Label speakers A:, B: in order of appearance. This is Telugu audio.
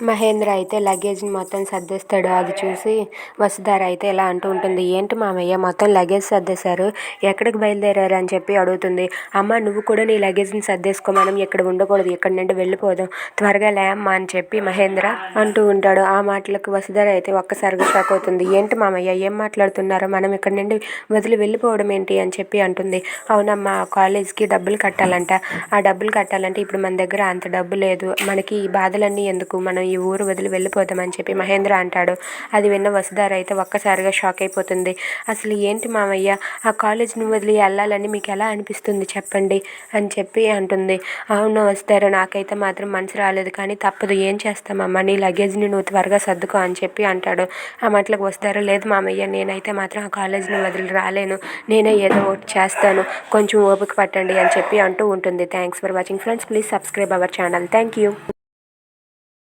A: మహేంద్ర అయితే లగేజ్ని మొత్తం సర్దేస్తాడు. అది చూసి వసుధార అయితే ఇలా అంటూ ఉంటుంది, ఏంటి మామయ్య మొత్తం లగేజ్ సర్దేశారు, ఎక్కడికి బయలుదేరారు అని చెప్పి అడుగుతుంది. అమ్మ నువ్వు కూడా నీ లగేజ్ని సర్దేసుకో, మనం ఇక్కడ ఉండకూడదు, ఇక్కడి నుండి వెళ్ళిపోదాం, త్వరగా లేమ్మా అని చెప్పి మహేంద్ర అంటూ ఉంటాడు. ఆ మాటలకు వసుధార అయితే ఒక్కసారిగా షాక్ అవుతుంది. ఏంటి మామయ్య ఏం మాట్లాడుతున్నారో, మనం ఇక్కడి నుండి వదిలి వెళ్ళిపోవడం ఏంటి అని చెప్పి అంటుంది. అవునమ్మా కాలేజ్కి డబ్బులు కట్టాలంట, ఆ డబ్బులు కట్టాలంటే ఇప్పుడు మన దగ్గర అంత డబ్బు లేదు, మనకి ఈ బాధలన్నీ ఎందుకు, మనం ఈ ఊరు వదిలి వెళ్ళిపోదామని చెప్పి మహేంద్ర అంటాడు. అది విన్న వసుధార అయితే ఒక్కసారిగా షాక్ అయిపోతుంది. అసలు ఏంటి మామయ్య, ఆ కాలేజ్ని వదిలి వెళ్ళాలని మీకు ఎలా అనిపిస్తుంది చెప్పండి అని చెప్పి అంటుంది. అవును వసుధార, నాకైతే మాత్రం మనసు రాలేదు, కానీ తప్పదు, ఏం చేస్తామమ్మా, నీ లగేజ్ని నువ్వు త్వరగా సర్దుకో అని చెప్పి అంటాడు. ఆ మాటలకు వసుధార, లేదు మామయ్య, నేనైతే మాత్రం ఆ కాలేజ్ని వదిలి రాలేను, నేనే ఏదో ఒకటి చేస్తాను, కొంచెం ఓపిక పట్టండి అని చెప్పి అంటూ ఉంటుంది. Thanks for watching friends, please subscribe our channel. Thank you.